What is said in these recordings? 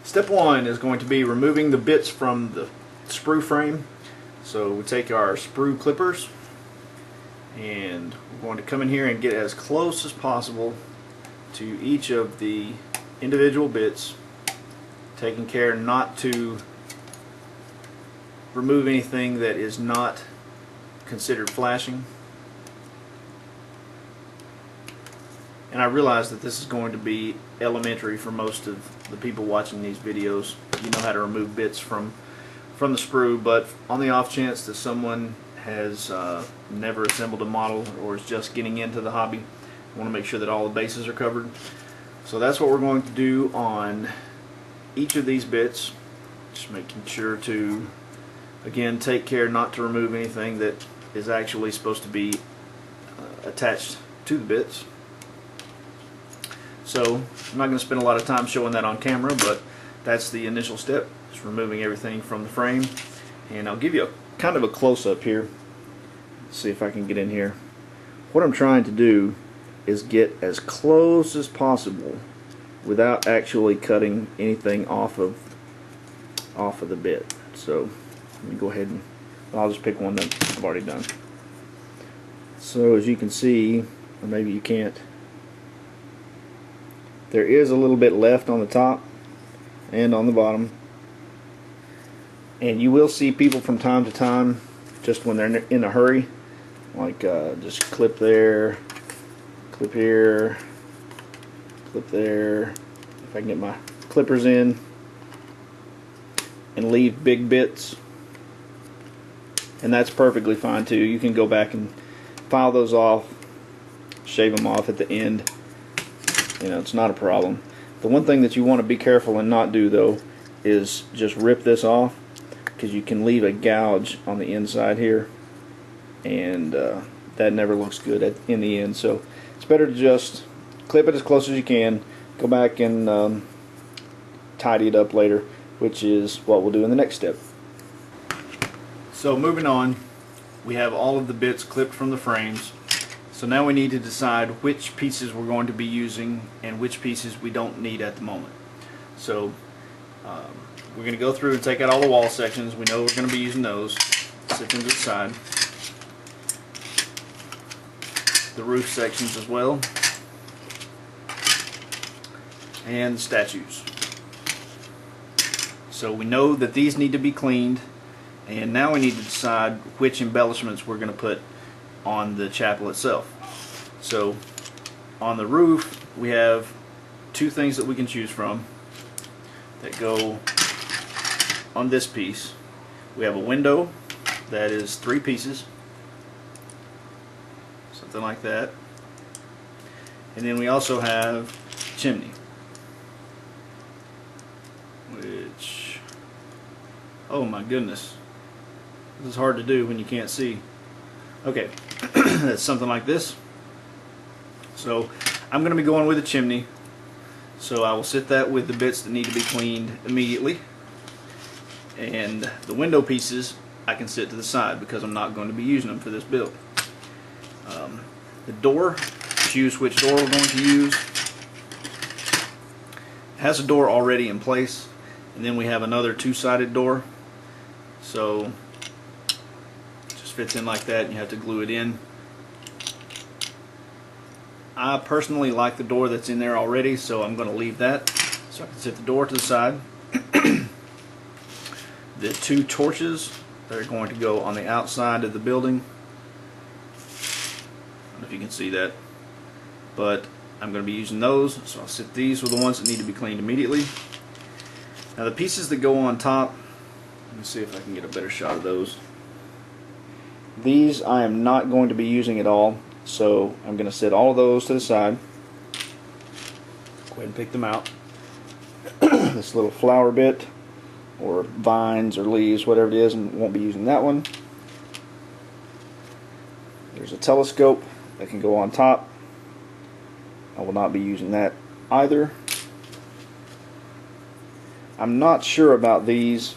Step one is going to be removing the bits from the sprue frame. So we take our sprue clippers and we're going to come in here and get as close as possible to each of the individual bits, taking care not to remove anything that is not considered flashing. And I realize that this is going to be elementary for most of the people watching these videos. You know how to remove bits from the sprue, but on the off chance that someone has never assembled a model or is just getting into the hobby, I want to make sure that all the bases are covered. So that's what we're going to do on each of these bits, just making sure to, again, take care not to remove anything that is actually supposed to be attached to the bits. So I'm not going to spend a lot of time showing that on camera, but that's the initial step, just removing everything from the frame. And I'll give you a kind of a close-up here. Let's see if I can get in here. What I'm trying to do is get as close as possible without actually cutting anything off of the bit. So let me go ahead and I'll just pick one that I've already done. So as you can see, or maybe you can't, there is a little bit left on the top and on the bottom, and you will see people from time to time, just when they're in a hurry, like just clip there, clip here, clip there. If I can get my clippers in, and leave big bits, and that's perfectly fine too. You can go back and file those off, shave them off at the end. You know, it's not a problem. The one thing that you want to be careful and not do though is just rip this off, because you can leave a gouge on the inside here, and that never looks good in the end. So it's better to just clip it as close as you can, go back and tidy it up later, which is what we'll do in the next step. So moving on, we have all of the bits clipped from the frames. So now we need to decide which pieces we're going to be using and which pieces we don't need at the moment. So we're going to go through and take out all the wall sections. We know we're going to be using those. Sit them to the side. The roof sections as well. And the statues. So we know that these need to be cleaned, and now we need to decide which embellishments we're going to put on the chapel itself. So on the roof we have two things that we can choose from that go on this piece. We have a window that is 3 pieces, something like that, and then we also have chimney, which, oh my goodness, this is hard to do when you can't see. Okay, that's something like this. So I'm going to be going with a chimney, so I will sit that with the bits that need to be cleaned immediately, and the window pieces I can sit to the side because I'm not going to be using them for this build. The door, choose which door we're going to use. It has a door already in place, and then we have another 2-sided door, so fits in like that, and you have to glue it in. I personally like the door that's in there already, so I'm going to leave that so I can set the door to the side. The 2 torches that are going to go on the outside of the building, I don't know if you can see that, but I'm going to be using those, so I'll set these with the ones that need to be cleaned immediately. Now the pieces that go on top, let me see if I can get a better shot of those. These I am not going to be using at all, so I'm going to set all of those to the side. Go ahead and pick them out. This little flower bit, or vines or leaves, whatever it is, and won't be using that one. There's a telescope that can go on top. I will not be using that either. I'm not sure about these.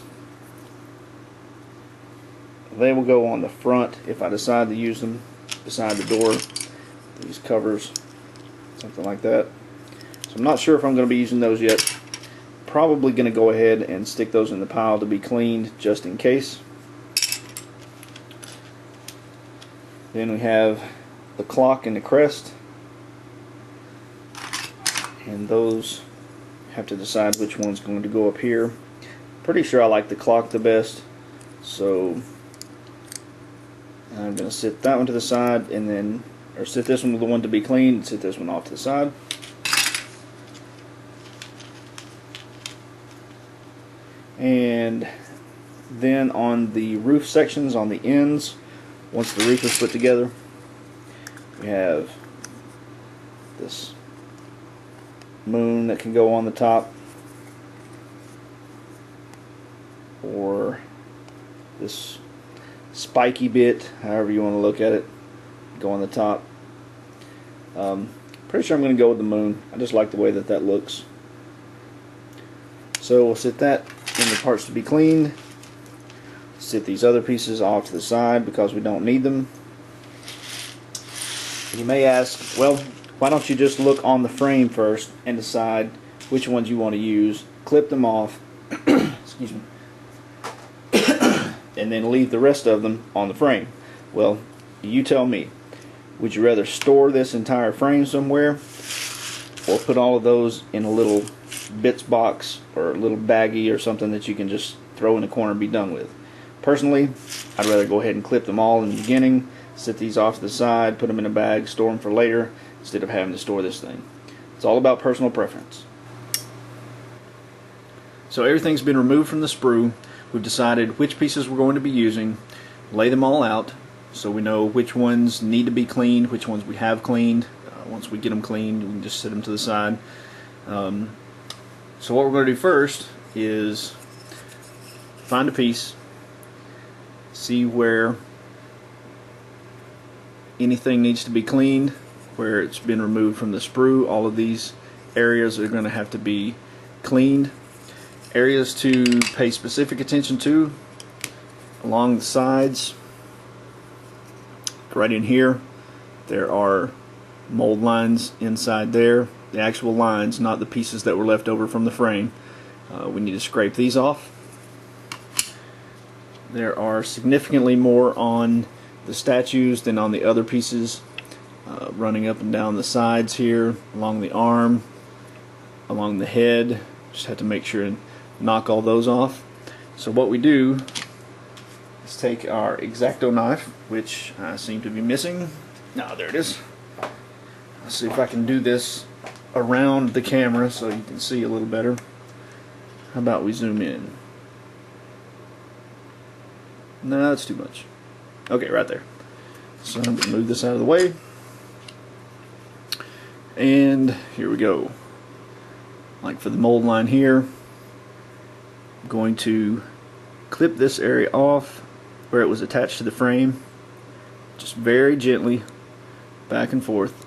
They will go on the front if I decide to use them beside the door. These covers, something like that. So I'm not sure if I'm going to be using those yet. probably going to go ahead and stick those in the pile to be cleaned just in case. Then we have the clock and the crest, and those have to decide which one's going to go up here. Pretty sure I like the clock the best, so I'm going to sit that one to the side, and then, or sit this one with the one to be cleaned, and sit this one off to the side. And then on the roof sections, on the ends, once the roof is put together, we have this moon that can go on the top, or this spiky bit, however you want to look at it, go on the top. Pretty sure I'm going to go with the moon. I just like the way that that looks. So we'll sit that in the parts to be cleaned. Sit these other pieces off to the side because we don't need them. You may ask, well, why don't you just look on the frame first and decide which ones you want to use, clip them off, excuse me, and then leave the rest of them on the frame? Well, you tell me. Would you rather store this entire frame somewhere, or put all of those in a little bits box or a little baggie or something that you can just throw in a corner and be done with? Personally, I'd rather go ahead and clip them all in the beginning, sit these off to the side, put them in a bag, store them for later, instead of having to store this thing. It's all about personal preference. So everything's been removed from the sprue. We've decided which pieces we're going to be using, lay them all out so we know which ones need to be cleaned, which ones we have cleaned. Once we get them cleaned, we can just set them to the side. So what we're going to do first is find a piece, see where anything needs to be cleaned, where it's been removed from the sprue. All of these areas are going to have to be cleaned. Areas to pay specific attention to: along the sides, right in here, there are mold lines inside there. The actual lines, not the pieces that were left over from the frame. We need to scrape these off. There are significantly more on the statues than on the other pieces, running up and down the sides here, along the arm, along the head. Just have to make sure and knock all those off. So what we do is take our X-Acto knife, which I seem to be missing. No, there it is. Let's see if I can do this around the camera so you can see a little better. How about we zoom in? No, that's too much. Okay, right there. So I'm going to move this out of the way. And here we go. Like for the mold line here, I'm going to clip this area off where it was attached to the frame. Just very gently, back and forth,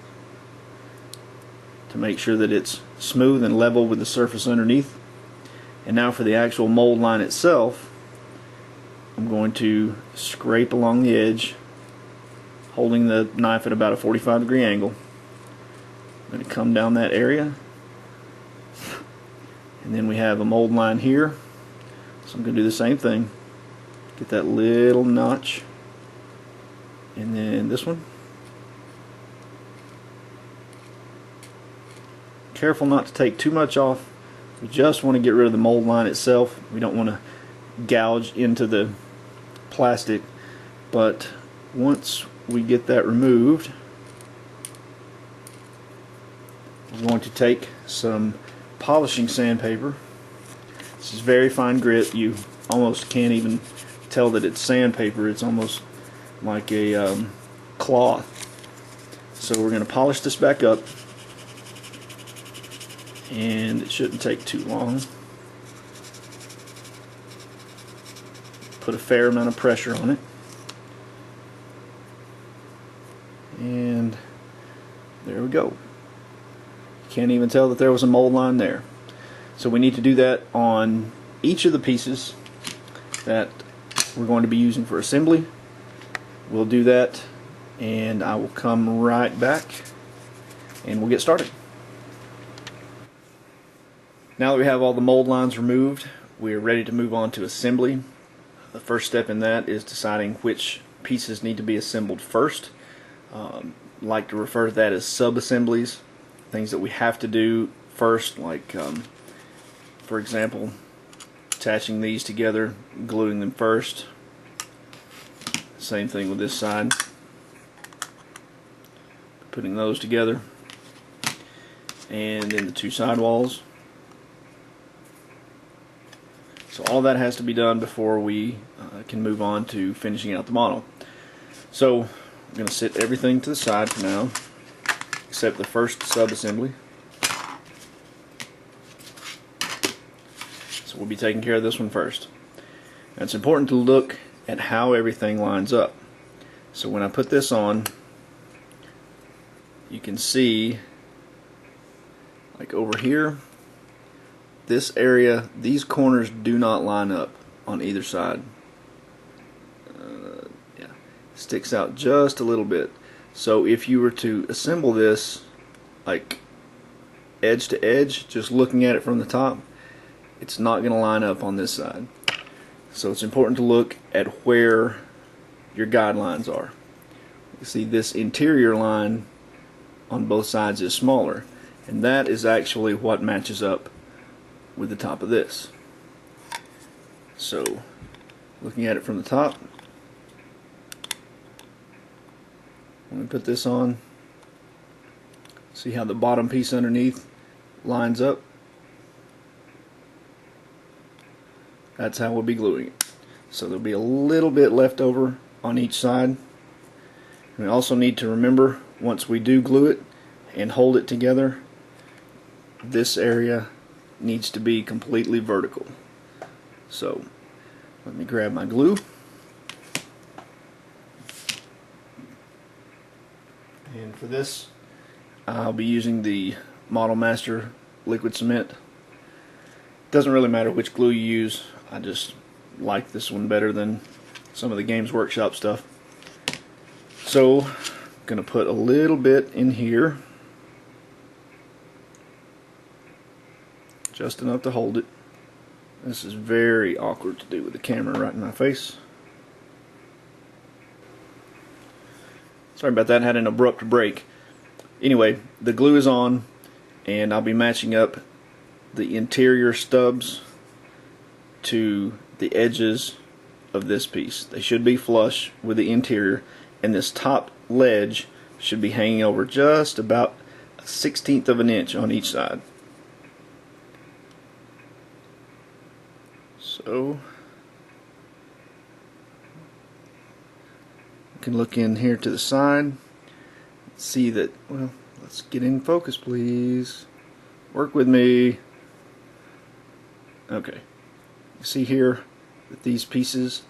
to make sure that it's smooth and level with the surface underneath. And now for the actual mold line itself, I'm going to scrape along the edge, holding the knife at about a 45-degree angle. I'm going to come down that area, and then we have a mold line here, so I'm going to do the same thing. Get that little notch, and then this one. Careful not to take too much off. We just want to get rid of the mold line itself. We don't want to gouge into the plastic, but once we get that removed, we're going to take some polishing sandpaper. This is very fine grit. You almost can't even tell that it's sandpaper. It's almost like a cloth. So we're going to polish this back up, and it shouldn't take too long. Put a fair amount of pressure on it, and there we go. Can't even tell that there was a mold line there. So we need to do that on each of the pieces that we're going to be using for assembly. We'll do that, and I will come right back and we'll get started. Now that we have all the mold lines removed, we are ready to move on to assembly. The first step in that is deciding which pieces need to be assembled first. Like to refer to that as sub-assemblies, things that we have to do first, like for example, attaching these together, gluing them first. Same thing with this side, putting those together, and then the two side walls. So all that has to be done before we can move on to finishing out the model. So I'm going to set everything to the side for now, except the first sub-assembly. So we'll be taking care of this one first. Now it's important to look at how everything lines up. So when I put this on, you can see, like over here, this area, these corners do not line up on either side. Yeah, sticks out just a little bit. So if you were to assemble this like edge to edge, just looking at it from the top, it's not going to line up on this side. So it's important to look at where your guidelines are. You see this interior line on both sides is smaller, and that is actually what matches up with the top of this. So looking at it from the top, when we put this on, see how the bottom piece underneath lines up? That's how we'll be gluing it. So there'll be a little bit left over on each side. We also need to remember, once we do glue it and hold it together, this area needs to be completely vertical. So let me grab my glue. And for this, I'll be using the Model Master liquid cement. Doesn't really matter which glue you use. I just like this one better than some of the Games Workshop stuff. So I'm going to put a little bit in here, just enough to hold it. This is very awkward to do with the camera right in my face. Sorry about that, had an abrupt break. Anyway, the glue is on, and I'll be matching up the interior stubs to the edges of this piece. They should be flush with the interior, and this top ledge should be hanging over just about 1/16 of an inch on each side. So you can look in here to the side, see that, well, let's get in focus please. Work with me. Okay. You see here that these pieces,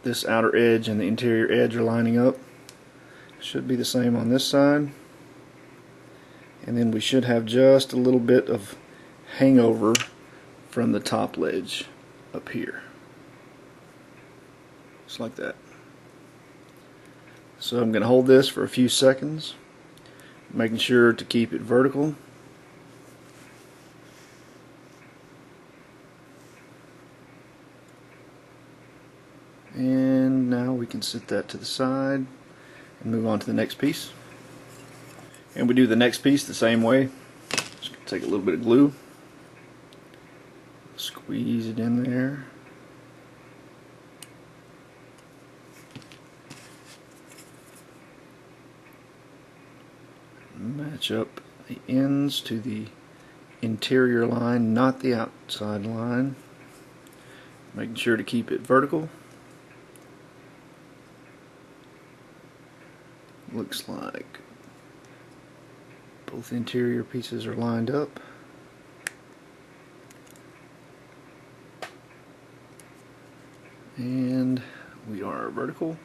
this outer edge and the interior edge, are lining up. Should be the same on this side. And then we should have just a little bit of hangover from the top ledge up here. Just like that. So I'm going to hold this for a few seconds, making sure to keep it vertical. And now we can set that to the side and move on to the next piece. And we do the next piece the same way. Just take a little bit of glue, squeeze it in there. Match up the ends to the interior line, not the outside line. Making sure to keep it vertical. Looks like both interior pieces are lined up. And we are vertical.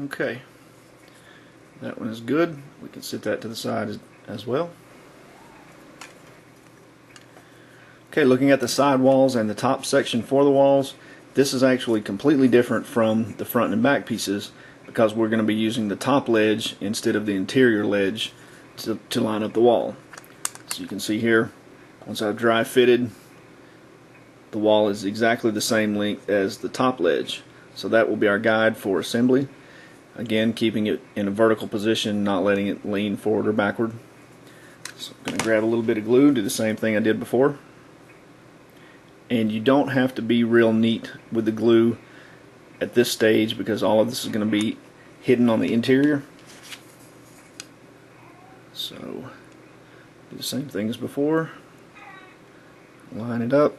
Okay, that one is good. We can set that to the side as well. Okay, looking at the side walls and the top section for the walls, this is actually completely different from the front and back pieces because we're going to be using the top ledge instead of the interior ledge to line up the wall. So you can see here, once I've dry fitted, the wall is exactly the same length as the top ledge. So that will be our guide for assembly. Again, keeping it in a vertical position, not letting it lean forward or backward. So I'm going to grab a little bit of glue, do the same thing I did before. And you don't have to be real neat with the glue at this stage, because all of this is going to be hidden on the interior. So do the same thing as before. Line it up.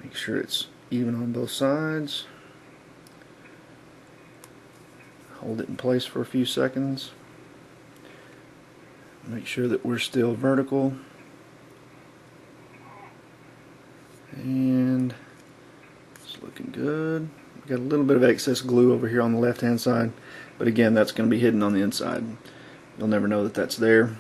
Make sure it's even on both sides. Hold it in place for a few seconds. Make sure that we're still vertical. And it's looking good. We've got a little bit of excess glue over here on the left hand side, but again, that's going to be hidden on the inside. You'll never know that that's there.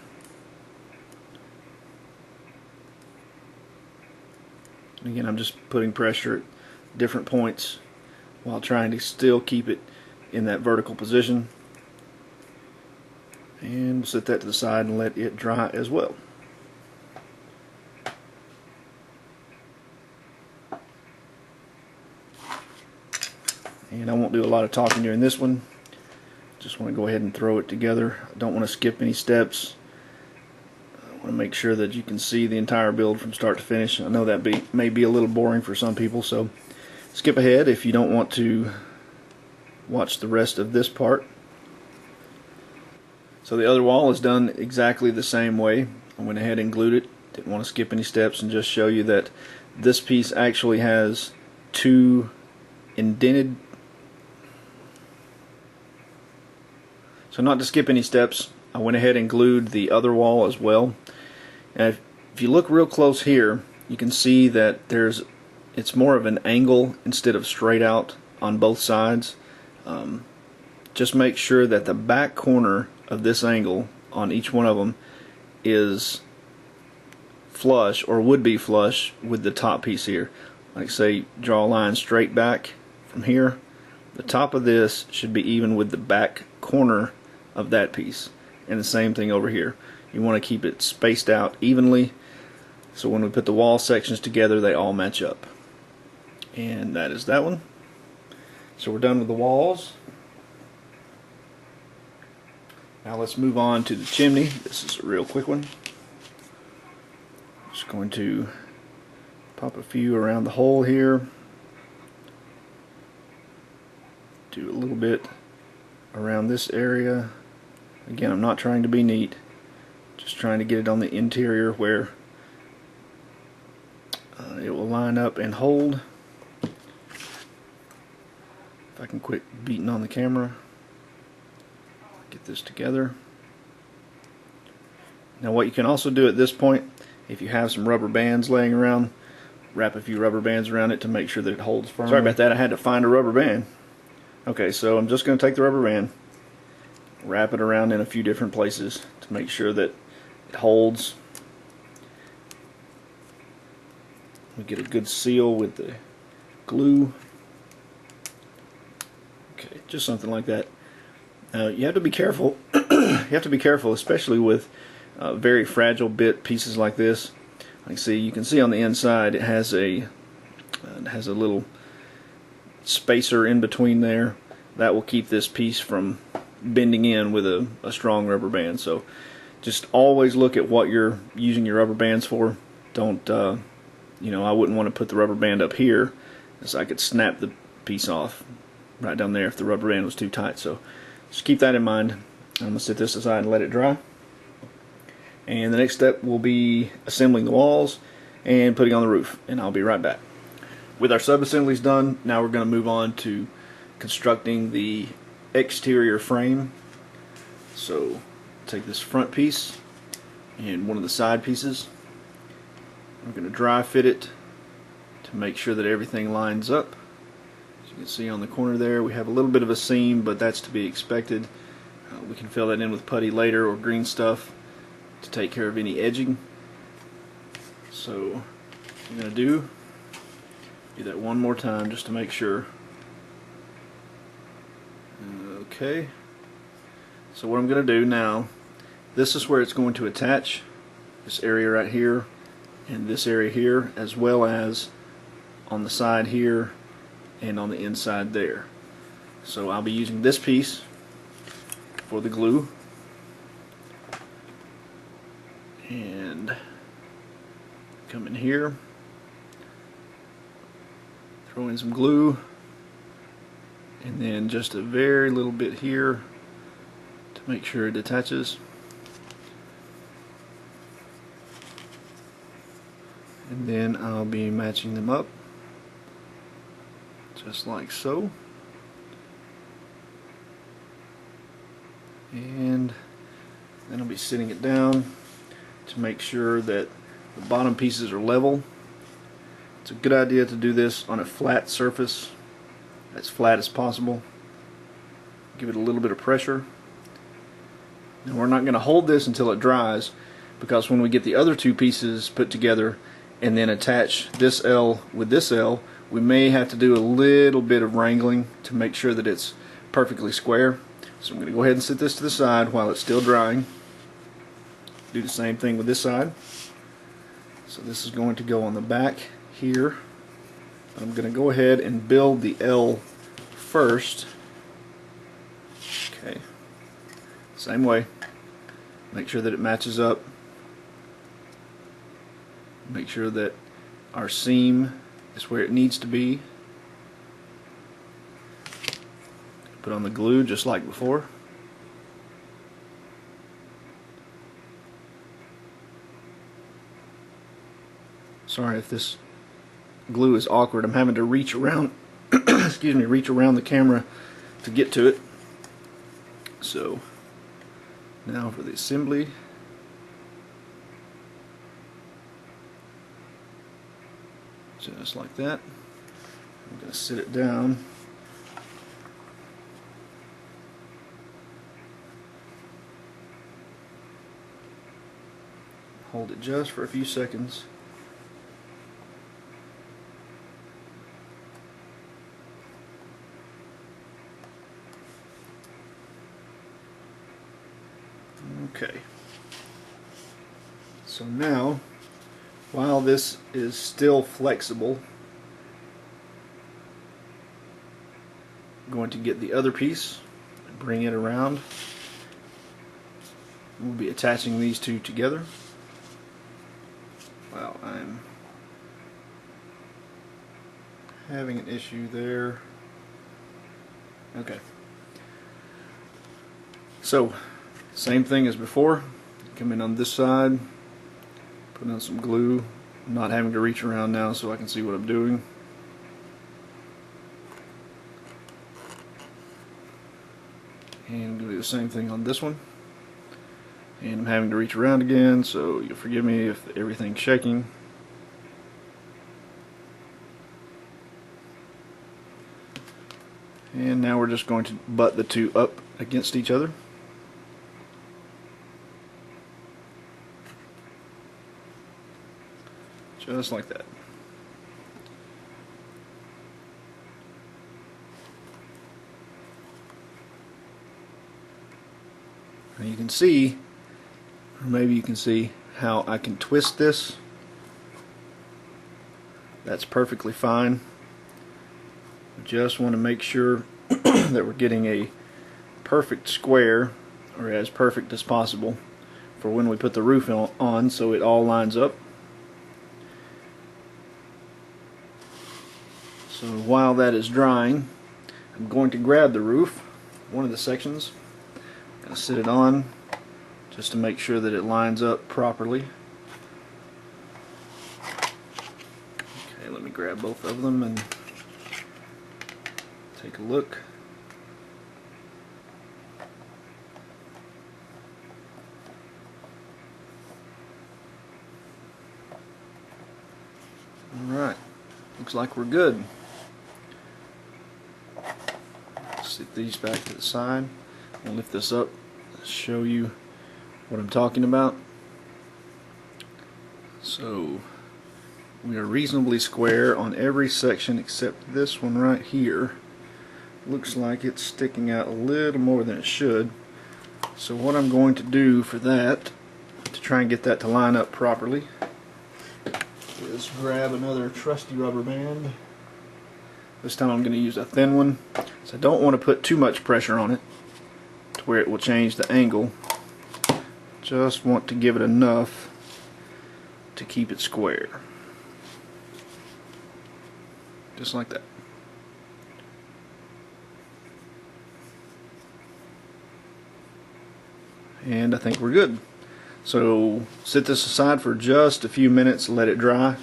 Again, I'm just putting pressure at different points while trying to still keep it in that vertical position. And we'll set that to the side and let it dry as well. And I won't do a lot of talking during this one. Just want to go ahead and throw it together. I don't want to skip any steps. I want to make sure that you can see the entire build from start to finish. I know that may be a little boring for some people, so skip ahead if you don't want to watch the rest of this part. So the other wall is done exactly the same way. I went ahead and glued it. Didn't want to skip any steps and just show you that this piece actually has two indented. So not to skip any steps, I went ahead and glued the other wall as well. And if you look real close here, you can see that it's more of an angle instead of straight out on both sides. Just make sure that the back corner of this angle on each one of them is flush, or would be flush, with the top piece here. Like say, draw a line straight back from here. The top of this should be even with the back corner of that piece, and the same thing over here. You want to keep it spaced out evenly, so when we put the wall sections together, they all match up. And that is that one. So we're done with the walls. Now let's move on to the chimney. This is a real quick one. Just going to pop a few around the hole here. Do a little bit around this area. Again, I'm not trying to be neat, just trying to get it on the interior where it will line up and hold. If I can quit beating on the camera, get this together. Now what you can also do at this point, if you have some rubber bands laying around, wrap a few rubber bands around it to make sure that it holds firmly. Sorry about that, I had to find a rubber band. Okay, so I'm just going to take the rubber band, wrap it around in a few different places to make sure that it holds. We get a good seal with the glue. Okay, just something like that. You have to be careful. You have to be careful, especially with very fragile bit pieces like this. You can see on the inside it has a little spacer in between there that will keep this piece from bending in with a strong rubber band. So just always look at what you're using your rubber bands for. Don't I wouldn't want to put the rubber band up here, as I could snap the piece off right down there if the rubber band was too tight. So just keep that in mind. I'm going to set this aside and let it dry. And the next step will be assembling the walls and putting on the roof, and I'll be right back. With our sub-assemblies done, now we're going to move on to constructing the exterior frame. So take this front piece and one of the side pieces. I'm going to dry fit it to make sure that everything lines up. As you can see on the corner there, we have a little bit of a seam, but that's to be expected. We can fill that in with putty later or green stuff to take care of any edging. So what I'm going to do that one more time just to make sure. Okay, so what I'm going to do now, this is where it's going to attach, this area right here and this area here, as well as on the side here and on the inside there. So I'll be using this piece for the glue, and come in here, throw in some glue, and then just a very little bit here to make sure it attaches. And then I'll be matching them up just like so. And then I'll be sitting it down to make sure that the bottom pieces are level. It's a good idea to do this on a flat surface, as flat as possible. Give it a little bit of pressure. Now we're not going to hold this until it dries, because when we get the other two pieces put together and then attach this L with this L, we may have to do a little bit of wrangling to make sure that it's perfectly square. So I'm going to go ahead and set this to the side while it's still drying. Do the same thing with this side. So this is going to go on the back here. I'm going to go ahead and build the L first. Okay. Same way. Make sure that it matches up. Make sure that our seam is where it needs to be. Put on the glue just like before. Sorry if this glue is awkward. I'm having to reach around excuse me, reach around the camera to get to it. So now for the assembly. Just like that. I'm going to sit it down. Hold it just for a few seconds. Okay. So now, while this is still flexible, I'm going to get the other piece and bring it around. We'll be attaching these two together. Well, I'm having an issue there. Okay. So, same thing as before. Come in on this side, put on some glue. I'm not having to reach around now so I can see what I'm doing. And I'm going to do the same thing on this one. And I'm having to reach around again, so you'll forgive me if everything's shaking. And now we're just going to butt the two up against each other. Just like that. Now you can see, or maybe you can see how I can twist this. That's perfectly fine. We just want to make sure that we're getting a perfect square, or as perfect as possible, for when we put the roof on, so it all lines up. So while that is drying, I'm going to grab the roof, one of the sections. I'm going to sit it on just to make sure that it lines up properly. Okay, let me grab both of them and take a look. Alright, looks like we're good. Sit these back to the side. I'll lift this up, show you what I'm talking about. So we are reasonably square on every section except this one right here. looks like it's sticking out a little more than it should. So what I'm going to do for that, to try and get that to line up properly, is grab another trusty rubber band. This time I'm going to use a thin one, so I don't want to put too much pressure on it to where it will change the angle. Just want to give it enough to keep it square. Just like that. And I think we're good. So set this aside for just a few minutes, let it dry,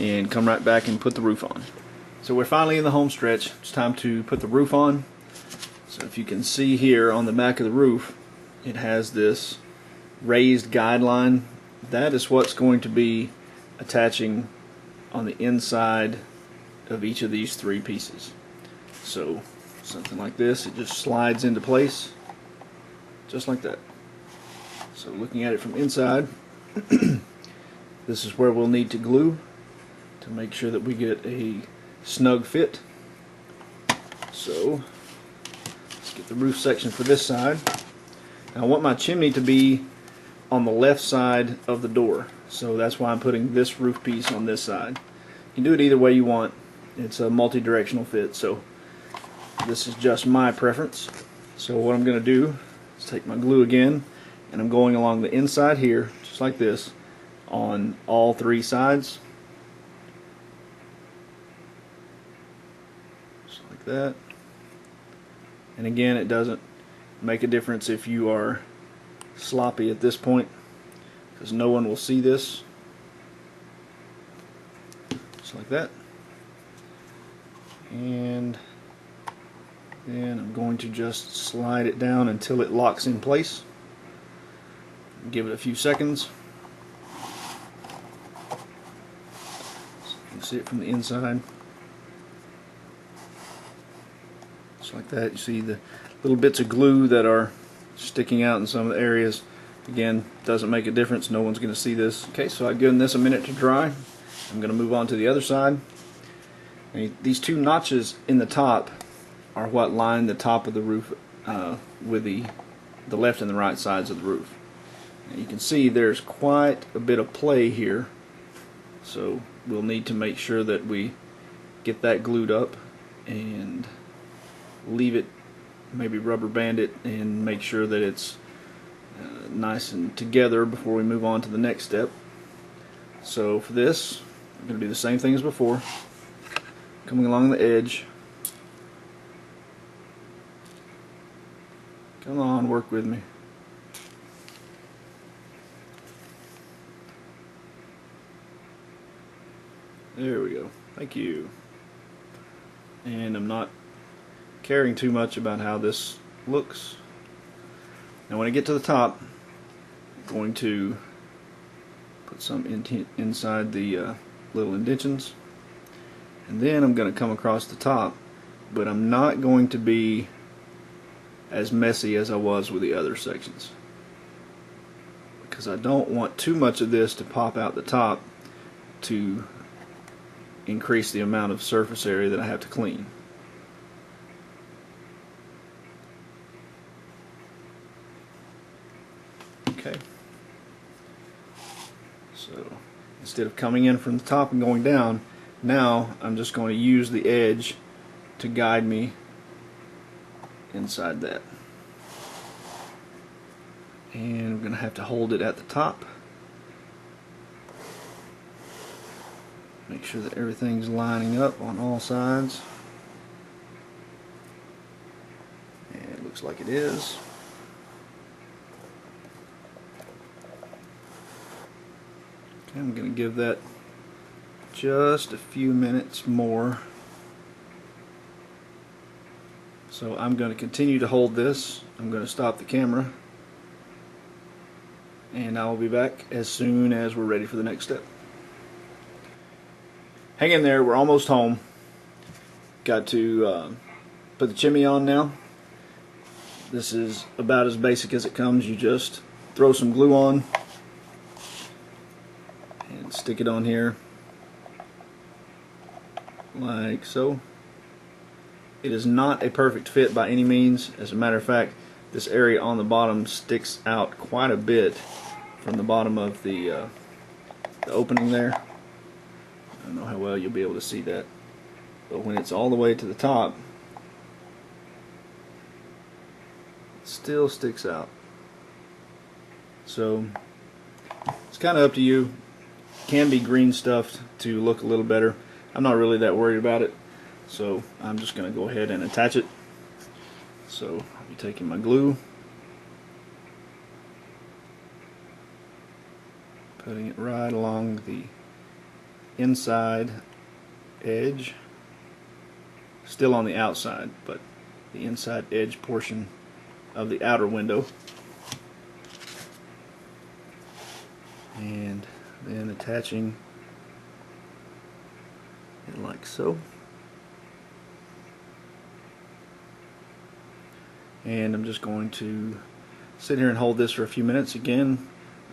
and come right back and put the roof on. So we're finally in the home stretch. It's time to put the roof on. So if you can see here on the back of the roof, it has this raised guideline. That is what's going to be attaching on the inside of each of these three pieces. So something like this, it just slides into place just like that. So looking at it from inside, this is where we'll need to glue to make sure that we get a snug fit. So let's get the roof section for this side. Now I want my chimney to be on the left side of the door, so that's why I'm putting this roof piece on this side. You can do it either way you want. It's a multi-directional fit, so this is just my preference. So what I'm going to do is take my glue again, and I'm going along the inside here, just like this, on all three sides. Just like that. And again, it doesn't make a difference if you are sloppy at this point, because no one will see this. Just like that. And then I'm going to just slide it down until it locks in place. Give it a few seconds. So you can see it from the inside. Just like that. You see the little bits of glue that are sticking out in some of the areas. Again, doesn't make a difference. No one's going to see this. Okay, so I've given this a minute to dry. I'm going to move on to the other side. And these two notches in the top are what line the top of the roof with the left and the right sides of the roof. And you can see there's quite a bit of play here, so we'll need to make sure that we get that glued up and leave it, maybe rubber band it, and make sure that it's nice and together before we move on to the next step. So for this, I'm going to do the same thing as before, coming along the edge. Come on, work with me. There we go. Thank you. And I'm not caring too much about how this looks. Now when I get to the top, I'm going to put some inside the little indentions, and then I'm going to come across the top, but I'm not going to be as messy as I was with the other sections, because I don't want too much of this to pop out the top to increase the amount of surface area that I have to clean. Okay. So instead of coming in from the top and going down, now I'm just going to use the edge to guide me inside that. And I'm going to have to hold it at the top. Make sure that everything's lining up on all sides. And it looks like it is. Okay, I'm going to give that just a few minutes more. So I'm going to continue to hold this. I'm going to stop the camera, and I will be back as soon as we're ready for the next step. Hang in there, we're almost home. Got to put the chimney on now. This is about as basic as it comes. You just throw some glue on and stick it on here like so. It is not a perfect fit by any means. As a matter of fact, this area on the bottom sticks out quite a bit from the bottom of the opening there. I don't know how well you'll be able to see that, but when it's all the way to the top, it still sticks out. So it's kind of up to you. Can be green stuffed to look a little better. I'm not really that worried about it, so I'm just going to go ahead and attach it. So I'll be taking my glue, putting it right along the inside edge, still on the outside, but the inside edge portion of the outer window, and then attaching it like so. And I'm just going to sit here and hold this for a few minutes. Again,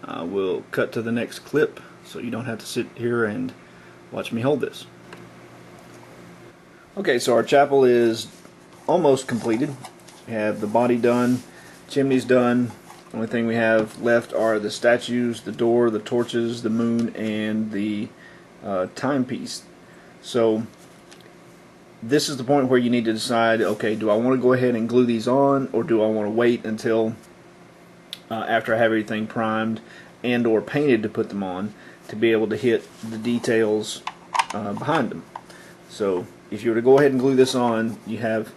we'll cut to the next clip so you don't have to sit here and watch me hold this. Okay, so our chapel is almost completed. We have the body done, chimney's done. The only thing we have left are the statues, the door, the torches, the moon, and the timepiece. So this is the point where you need to decide, okay, do I want to go ahead and glue these on, or do I want to wait until after I have everything primed and or painted to put them on to be able to hit the details behind them. So if you were to go ahead and glue this on, you have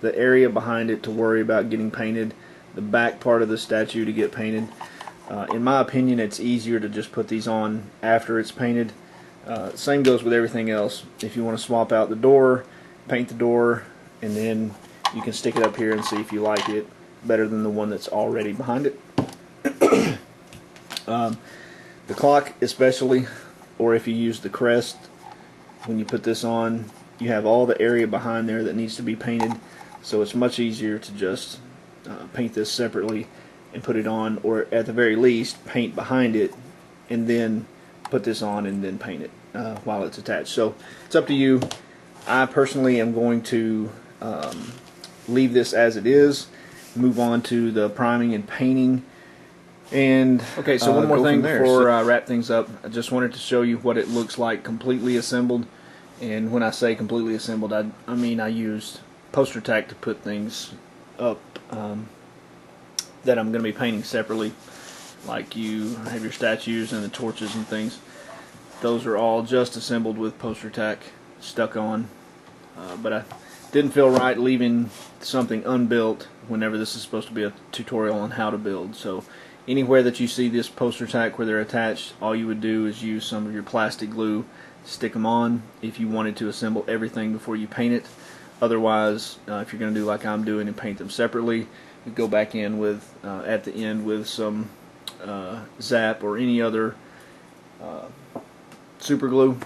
the area behind it to worry about getting painted, the back part of the statue to get painted. In my opinion, it's easier to just put these on after it's painted. Same goes with everything else. If you want to swap out the door, paint the door, and then you can stick it up here and see if you like it better than the one that's already behind it. The clock especially, or if you use the crest, when you put this on, you have all the area behind there that needs to be painted, so it's much easier to just paint this separately and put it on, or at the very least paint behind it and then put this on and then paint it while it's attached. So it's up to you. I personally am going to leave this as it is, move on to the priming and painting. And okay, so one more thing before I wrap things up. I just wanted to show you what it looks like completely assembled. And when I say completely assembled, I mean I used poster tack to put things up that I'm going to be painting separately. Like you have your statues and the torches and things. Those are all just assembled with poster tack stuck on. But I didn't feel right leaving something unbuilt whenever this is supposed to be a tutorial on how to build. So anywhere that you see this poster tack where they're attached, all you would do is use some of your plastic glue, stick them on if you wanted to assemble everything before you paint it. Otherwise, if you're going to do like I'm doing and paint them separately, you go back in with at the end with some Zap or any other super glue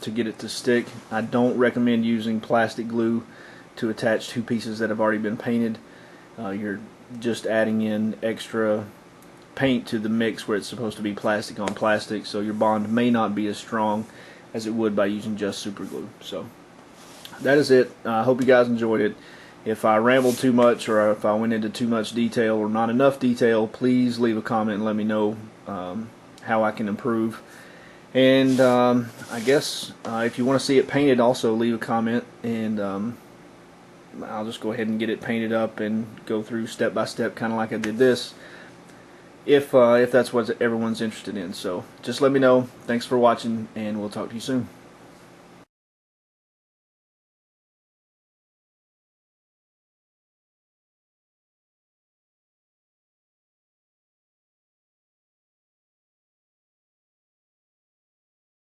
to get it to stick. I don't recommend using plastic glue to attach two pieces that have already been painted. You're just adding in extra paint to the mix where it's supposed to be plastic on plastic, so your bond may not be as strong as it would by using just super glue. So that is it. I hope you guys enjoyed it. If I rambled too much, or if I went into too much detail or not enough detail, please leave a comment and let me know how I can improve. And I guess if you want to see it painted, also leave a comment, and I'll just go ahead and get it painted up and go through step by step, kind of like I did this, if that's what everyone's interested in. So just let me know. Thanks for watching, and we'll talk to you soon.